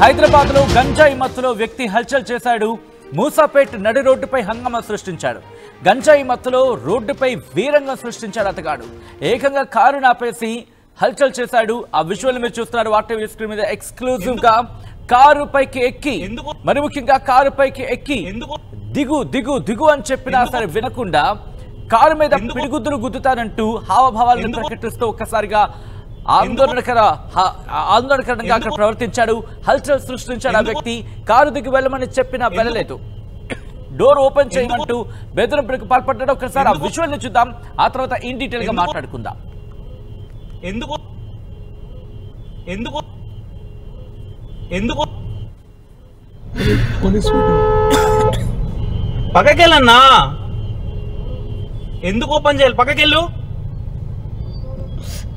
హైదరాబాద్ లో గంజాయి మత్తులో వ్యక్తి హల్చల్ చేశాడు. మూసాపేట్ నడి రోడ్డుపై హంగామా సృష్టించాడు. గంజాయి మత్తులో రోడ్డుపై వీరంగం సృష్టించాడు అతగాడు. ఏకంగా కారు నాపేసి హల్చల్ చేశాడు. ఆ విజువల్ మీరు చూస్తున్నారు వార్తా స్క్రీన్ మీద. ఎక్స్క్లూజివ్ గా కారు పైకి ఎక్కి, మరి ముఖ్యంగా కారు పైకి ఎక్కి దిగు దిగు దిగు అని చెప్పినా సరే వినకుండా కారు మీద పిడిగుద్దులు గుద్దుతానంటూ హావభావాలను ప్రకటిస్తూ ఒక్కసారిగా ఆందోళనకరంగా అక్కడ ప్రవర్తించాడు. హల్చల్ సృష్టించాడు ఆ వ్యక్తి. కారు దిగి వెళ్ళమని చెప్పినా వెళ్ళలేదు. డోర్ ఓపెన్ చేయమంటూ బెదిరింపులకు పాల్పడ్డాడు. ఒకసారి ఆ విజువల్ ని చూద్దాం, ఆ తర్వాత ఇన్ డీటెయిల్ గా మాట్లాడుకుందాం. ఎందుకు ఎందుకు ఎందుకు పక్కకెళ్ళన్నా, ఎందుకు ఓపెన్ చేయాలి? పక్కకెళ్ళు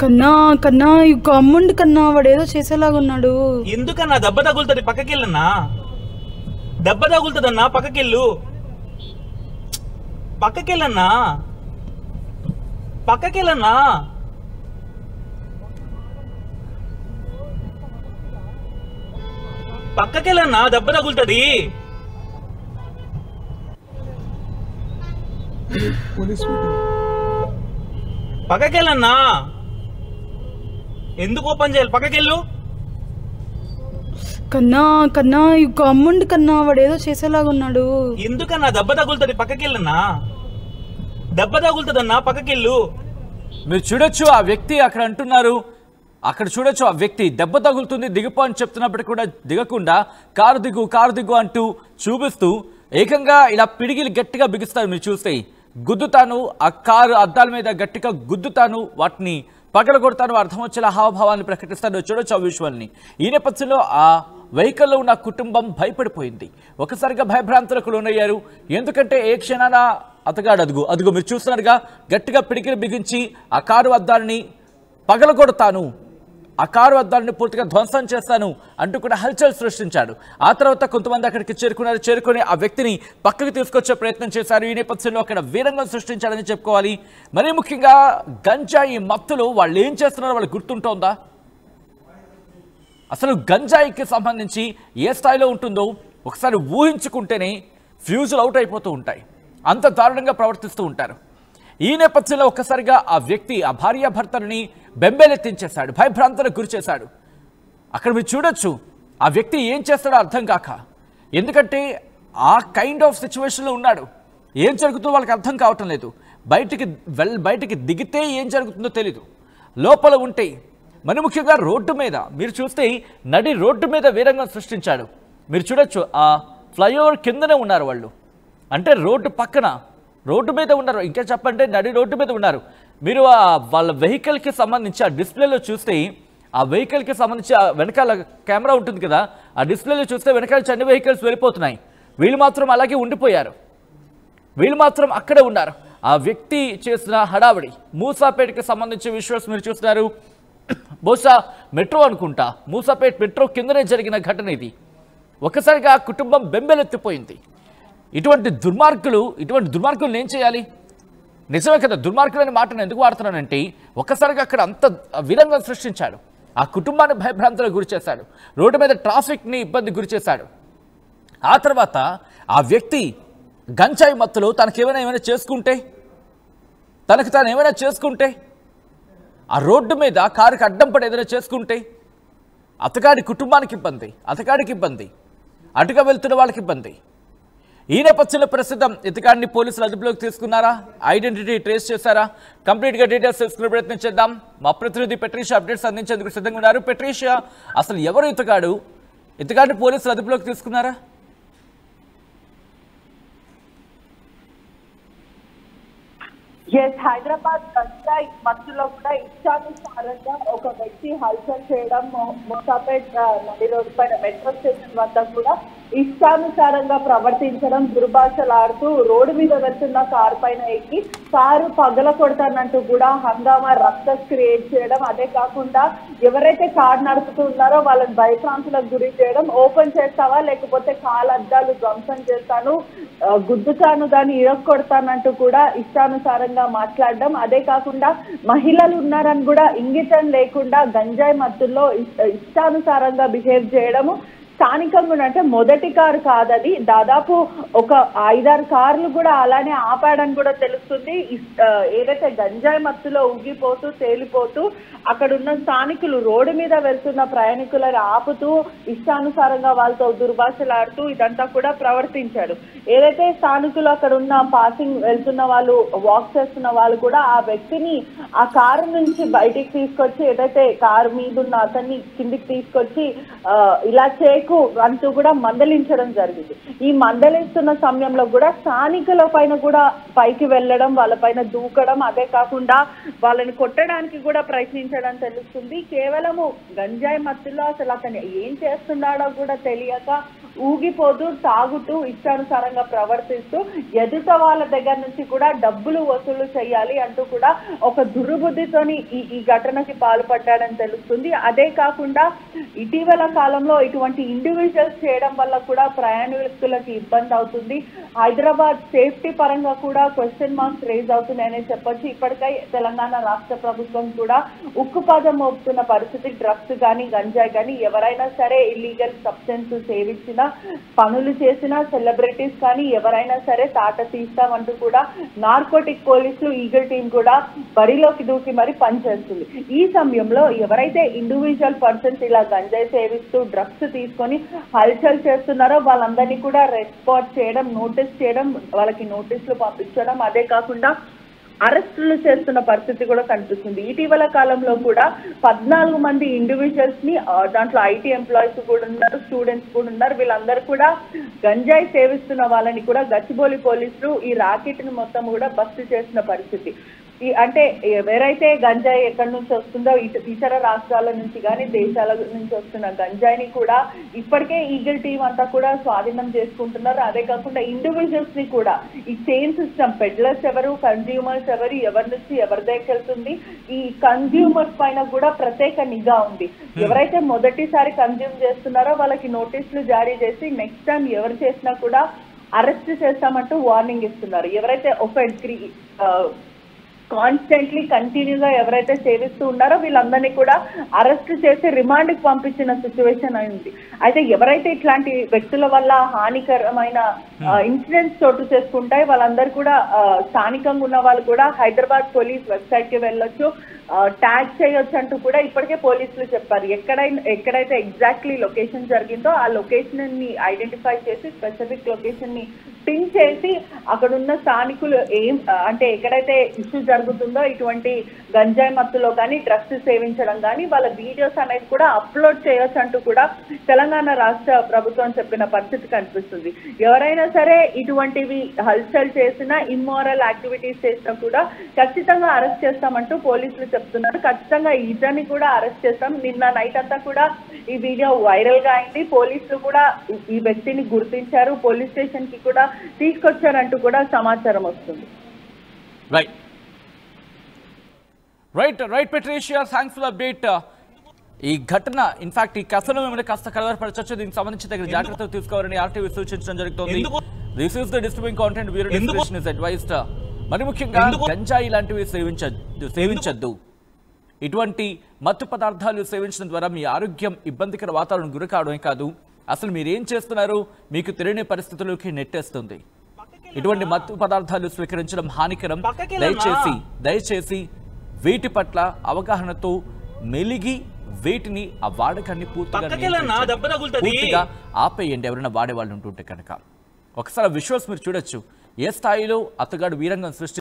కన్నా. కన్నా అమ్ముండి కన్నా, వాడు ఏదో చేసేలాగా ఉన్నాడు. ఎందుకన్నా? దెబ్బ తగులుతుంది, పక్కకెళ్ళన్నా. దెబ్బ తగులుతుందన్నా, పక్కకెళ్ళు. పక్కకెళ్ళన్నా, పక్కకెళ్ళన్నా. పక్కకెళ్ళన్నా, దెబ్బ తగులుతుంది. పక్కకెళ్ళన్నా, ఎందుకు ఓపెన్ చేయాలి? పక్కకెళ్ళు కన్నా. కన్నా అమ్ముండి కన్నా, వాడు ఏదో చేసేలాగా ఉన్నాడు. ఎందుకన్నా? దెబ్బ తగులుతుంది, పక్కకెళ్ళన్నా. దెబ్బ తగులుతుందన్నా, పక్కకెళ్ళు. మీరు చూడొచ్చు ఆ వ్యక్తి అక్కడ అంటున్నారు. అక్కడ చూడొచ్చు ఆ వ్యక్తి దెబ్బ తగులుతుంది దిగిపో అని చెప్తున్నప్పటికీ కూడా దిగకుండా కారు దిగు కారు దిగు అంటూ చూపిస్తూ ఏకంగా ఇలా పిడిగిలు గట్టిగా బిగిస్తారు. మీరు చూస్తే గుద్దుతాను, ఆ కారు అద్దాల మీద గట్టిగా గుద్దుతాను, వాటిని పగల కొడతాను, అర్థం వచ్చేలా హావభావాన్ని ప్రకటిస్తాను. చూడొచ్చు ఆ విజువల్ని. ఈ నేపథ్యంలో ఆ వెహికల్లో ఉన్న కుటుంబం భయపడిపోయింది. ఒకసారిగా భయభ్రాంతులకు లోనయ్యారు. ఎందుకంటే ఏ క్షణాన అతగాడు అదుగు మీరు చూస్తున్నారుగా గట్టిగా పిడికిలు బిగించి ఆ కారు అద్దాలని పగలగొడతాను, ఆ కారు అద్దాలని పూర్తిగా ధ్వంసం చేస్తాను అంటూ కూడా హల్చల్ సృష్టించాడు. ఆ తర్వాత కొంతమంది అక్కడికి చేరుకుని ఆ వ్యక్తిని పక్కకు తీసుకొచ్చే ప్రయత్నం చేశారు. ఈ నేపథ్యంలో అక్కడ వీరంగం సృష్టించాడని చెప్పుకోవాలి. మరీ ముఖ్యంగా గంజాయి మత్తులో వాళ్ళు ఏం చేస్తున్నారో వాళ్ళకి గుర్తుంటోందా? అసలు గంజాయికి సంబంధించి ఏ స్థాయిలో ఉంటుందో ఒకసారి ఊహించుకుంటేనే ఫ్యూజులు అవుట్ అయిపోతూ ఉంటాయి. అంత దారుణంగా ప్రవర్తిస్తూ ఉంటారు. ఈ నేపథ్యంలో ఒక్కసారిగా ఆ వ్యక్తి ఆ భార్యాభర్తలని బెంబేలెత్తించేశాడు, భయభ్రాంతులకు గురి చేశాడు. అక్కడ మీరు చూడొచ్చు ఆ వ్యక్తి ఏం చేస్తాడో అర్థం కాక. ఎందుకంటే ఆ కైండ్ ఆఫ్ సిచ్యువేషన్లో ఉన్నాడు. ఏం జరుగుతుందో వాళ్ళకి అర్థం కావటం లేదు. బయటికి దిగితే ఏం జరుగుతుందో తెలీదు. లోపల ఉంటే మరి ముఖ్యంగా రోడ్డు మీద మీరు చూస్తే నడి రోడ్డు మీద వీరంగం సృష్టించాడు. మీరు చూడొచ్చు ఆ ఫ్లైఓవర్ కిందనే ఉన్నారు వాళ్ళు. అంటే రోడ్డు పక్కన, రోడ్డు మీద ఉన్నారు. ఇంకా చెప్పంటే నడి రోడ్డు మీద ఉన్నారు. మీరు వాళ్ళ వెహికల్కి సంబంధించి ఆ డిస్ప్లేలో చూస్తే ఆ వెహికల్కి సంబంధించి ఆ వెనకాల కెమెరా ఉంటుంది కదా, ఆ డిస్ప్లేలో చూస్తే వెనకాల అన్ని వెహికల్స్ వెళ్ళిపోతున్నాయి. వీళ్ళు మాత్రం అలాగే ఉండిపోయారు. వీళ్ళు మాత్రం అక్కడే ఉన్నారు. ఆ వ్యక్తి చేసిన హడావిడి. మూసాపేటకి సంబంధించి విజువల్స్ మీరు చూస్తున్నారు. బహుశా మెట్రో అనుకుంటా, మూసాపేట్ మెట్రో కిందనే జరిగిన ఘటన ఇది. ఒక్కసారిగా కుటుంబం బెంబెలెత్తిపోయింది. ఇటువంటి దుర్మార్గులు ఏం చేయాలి? నిజమే కదా, దుర్మార్గులు అనే మాటను ఎందుకు వాడుతున్నానంటే ఒక్కసారిగా అక్కడ అంత విరంగం సృష్టించాడు. ఆ కుటుంబాన్ని భయభ్రాంతులకు గురి చేశాడు. రోడ్డు మీద ట్రాఫిక్ని ఇబ్బంది గురి చేశాడు. ఆ తర్వాత ఆ వ్యక్తి గంజాయి మత్తులో తనకు ఏమైనా చేసుకుంటే ఆ రోడ్డు మీద కారుకి అడ్డం పడి ఏదైనా చేసుకుంటే అతగాడి కుటుంబానికి ఇబ్బంది, అతగాడికి ఇబ్బంది, అటుగా వెళ్తున్న వాళ్ళకి ఇబ్బంది. ఈ నేపథ్యంలో ప్రస్తుతం ఇతగాడిని పోలీసులు అదుపులోకి తీసుకున్నారా? ఐడెంటిటీ ట్రేస్ చేశారా? కంప్లీట్గా డీటెయిల్స్ తెలుసుకునే ప్రయత్నం చేద్దాం. మా ప్రతినిధి పెట్రీషియా అప్డేట్స్ అందించేందుకు సిద్ధంగా ఉన్నారు. పెట్రీషియా, అసలు ఎవరు ఇతగాడిని పోలీసులు అదుపులోకి తీసుకున్నారా? హైదరాబాద్ గంజాయి మత్తులో కూడా ఇష్టానుసారంగా ఒక వ్యక్తి హల్చల్ చేయడం, మూసాపేట్ నడి రోడ్డు పైన మెట్రో స్టేషన్ వద్ద కూడా ఇష్టానుసారంగా ప్రవర్తించడం, దుర్భాషలాడుతూ రోడ్డు మీద వెళ్తున్న కారు పైన ఎక్కి కారు పగల కొడతానంటూ కూడా హంగామా రక్తస్ క్రియేట్ చేయడం. అదే కాకుండా ఎవరైతే కారు నడుపుతున్నారో వాళ్ళని భయభ్రాంతులకు గురి చేయడం, ఓపెన్ చేస్తావా లేకపోతే కాలు అద్దాలు ధ్వంసం చేస్తాను, గుద్దుతాను దాన్ని ఇరగొడతానంటూ కూడా ఇష్టానుసారంగా మాట్లాడడం. అదే కాకుండా మహిళలు ఉన్నారని కూడా ఇంగితం లేకుండా గంజాయి మత్తుల్లో ఇష్టానుసారంగా బిహేవ్ చేయడము, స్థానికంగా అంటే మొదటి కారు కాదది, దాదాపు ఒక 5-6 కార్లు కూడా అలానే ఆపాడని కూడా తెలుస్తుంది. ఏదైతే గంజాయి మత్తులో ఊగిపోతూ తేలిపోతూ అక్కడ ఉన్న స్థానికులు రోడ్డు మీద వెళ్తున్న ప్రయాణికులను ఆపుతూ ఇష్టానుసారంగా వాళ్ళతో దుర్భాషలాడుతూ ఇదంతా కూడా ప్రవర్తించాడు. ఏదైతే స్థానికులు అక్కడ ఉన్న పాసింగ్ వెళ్తున్న వాళ్ళు, వాక్ చేస్తున్న వాళ్ళు కూడా ఆ వ్యక్తిని ఆ కారు నుంచి బయటికి తీసుకొచ్చి, ఏదైతే కారు మీద ఉన్న అతన్ని కిందికి తీసుకొచ్చి ఇలా చేయకు అంటూ కూడా మందలించడం జరిగింది. ఈ మందలిస్తున్న సమయంలో కూడా స్థానికుల పైన కూడా పైకి వెళ్ళడం, వాళ్ళపైన దూకడం, అదే కాకుండా వాళ్ళని కొట్టడానికి కూడా ప్రయత్నించడం తెలుస్తుంది. కేవలము గంజాయి మత్తులో అసలు అతను ఏం చేస్తున్నాడో కూడా తెలియక ఊగిపోతూ తాగుతూ ఇష్టానుసారంగా ప్రవర్తిస్తూ ఎదుట వాళ్ళ దగ్గర నుంచి కూడా డబ్బులు వసూలు చేయాలి అంటూ కూడా ఒక దుర్బుద్ధితోని ఈ ఘటనకి పాల్పడ్డాడని తెలుస్తుంది. అదే కాకుండా ఇటీవల కాలంలో ఇటువంటి ఇండివిజువల్స్ చేయడం వల్ల కూడా ప్రయాణికులకి ఇబ్బంది అవుతుంది. హైదరాబాద్ సేఫ్టీ పరంగా కూడా క్వశ్చన్ మార్క్స్ రేజ్ అవుతున్నాయనే చెప్పొచ్చు. ఇప్పటికై తెలంగాణ రాష్ట్ర ప్రభుత్వం కూడా ఉక్కుపాదం మోపుతున్న పరిస్థితి. డ్రగ్స్ కానీ గంజాయి కానీ ఎవరైనా సరే ఇల్లీగల్ సబ్స్టెన్స్ సేవించిన, పనులు చేసిన సెలబ్రిటీస్ కానీ ఎవరైనా సరే తాట తీస్తామంటూ కూడా నార్కోటిక్ పోలీసులు ఈగల్ టీం కూడా బరిలోకి దూకి మరి పనిచేస్తుంది. ఈ సమయంలో ఎవరైతే ఇండివిజువల్ పర్సన్స్ ఇలా గంజాయి సేవిస్తూ డ్రగ్స్ తీసుకొని హల్చల్ చేస్తున్నారో వాళ్ళందరినీ కూడా రెస్పాండ్ చేయడం, నోటీస్ చేయడం, వాళ్ళకి నోటీసులు పంపించడం, అదే కాకుండా అరెస్టులు చేస్తున్న పరిస్థితి కూడా కనిపిస్తుంది. ఇటీవల కాలంలో కూడా 14 మంది ఇండివిజువల్స్ ని, దాంట్లో ఐటీ ఎంప్లాయీస్ కూడా ఉన్నారు, స్టూడెంట్స్ కూడా ఉన్నారు, వీళ్ళందరూ కూడా గంజాయి సేవిస్తున్న వాళ్ళని కూడా గచ్చిబౌలి పోలీసులు ఈ రాకెట్ ని మొత్తం కూడా బస్ట్ చేసిన పరిస్థితి. అంటే ఎవరైతే గంజాయి ఎక్కడి నుంచి వస్తుందో ఇతర రాష్ట్రాల నుంచి కానీ దేశాల నుంచి వస్తున్న గంజాయిని కూడా ఇప్పటికే ఈగల్ టీం అంతా కూడా స్వాధీనం చేసుకుంటున్నారు. అదే కాకుండా ఇండివిజువల్స్ ని కూడా ఈ చైన్ సిస్టమ్, పెడ్లర్స్ ఎవరు, కన్జ్యూమర్స్ ఎవరు, ఎవరి నుంచి ఎవరి దగ్గరికి వెళ్తుంది, ఈ కన్జ్యూమర్స్ పైన కూడా ప్రత్యేక నిఘా ఉంది. ఎవరైతే మొదటిసారి కన్జ్యూమ్ చేస్తున్నారో వాళ్ళకి నోటీసులు జారీ చేసి నెక్స్ట్ టైం ఎవరు చేసినా కూడా అరెస్ట్ చేస్తామంటూ వార్నింగ్ ఇస్తున్నారు. ఎవరైతే కాన్స్టెంట్లీ కంటిన్యూగా ఎవరైతే సేవిస్తూ ఉన్నారో వీళ్ళందరినీ కూడా అరెస్ట్ చేసి రిమాండ్కి పంపించిన సిచ్యువేషన్ అయింది. అయితే ఎవరైతే ఇట్లాంటి వ్యక్తుల వల్ల హానికరమైన ఇన్సిడెంట్స్ చోటు చేసుకుంటాయి వాళ్ళందరూ కూడా స్థానికంగా ఉన్న వాళ్ళు కూడా హైదరాబాద్ పోలీస్ వెబ్సైట్ కి వెళ్ళొచ్చు, ట్యాగ్ చేయొచ్చు అంటూ కూడా ఇప్పటికే పోలీసులు చెప్పారు. ఎక్కడైతే ఎగ్జాక్ట్లీ లొకేషన్ జరిగిందో ఆ లొకేషన్ ని ఐడెంటిఫై చేసి స్పెసిఫిక్ లొకేషన్ ని పిన్ చేసి అక్కడున్న స్థానికులు అంటే ఎక్కడైతే ఇష్యూ జరుగుతుందో ఇటువంటి గంజాయి మత్తులో కానీ డ్రగ్స్ సేవించడం కానీ వాళ్ళ వీడియోస్ అనేది కూడా అప్లోడ్ చేయొచ్చు అంటూ కూడా తెలంగాణ రాష్ట్ర ప్రభుత్వం చెప్పిన పరిస్థితి కనిపిస్తుంది. ఎవరైనా సరే ఇటువంటివి హల్చల్ చేసినా, ఇమ్మోరల్ యాక్టివిటీస్ చేసినా కూడా ఖచ్చితంగా అరెస్ట్ చేస్తామంటూ పోలీసులు చెప్తున్నారు. ఖచ్చితంగా ఇతన్ని కూడా అరెస్ట్ చేస్తాం. నిన్న నైట్ అంతా కూడా ఈ వీడియో వైరల్ గా అయింది. పోలీసులు కూడా ఈ వ్యక్తిని గుర్తించారు, పోలీస్ స్టేషన్ కి కూడా తీసుకొచ్చారంటూ కూడా సమాచారం వస్తుంది. Right Patricia, thanks for update. ఈ ఘటన ఇన్ఫాక్ట్ ఈ కథను మిమ్మల్ని కాస్త కలవరపరచవచ్చు. దీనికి సంబంధించి తగిన జాగ్రత్తలు తీసుకోవాలని ఆర్టీవీ సూచించడం జరుగుతుంది. This is the disturbing content, bureau description is advised. మరి ముఖ్యంగా గంజాయి లాంటివి సేవించద్దు. ఇటువంటి మత్తు పదార్థాలు సేవించడం ద్వారా మీ ఆరోగ్యం ఇబ్బందికర వాతావరణం గురి కావడమే కాదు, అసలు మీరేం చేస్తున్నారు మీకు తెలియని పరిస్థితుల్లోకి నెట్టేస్తుంది. ఇటువంటి మత్తు పదార్థాలు స్వీకరించడం హానికరం. దయచేసి వీటి పట్ల అవగాహనతో మెలిగి వీటిని ఆ వాడకాన్ని పూర్తిగా ఆపేయండి ఎవరైనా వాడేవాళ్ళు ఉంటుంటే కనుక. ఒకసారి విజువల్స్ మీరు చూడొచ్చు, ఏ స్థాయిలో అతగాడు వీరంగం సృష్టి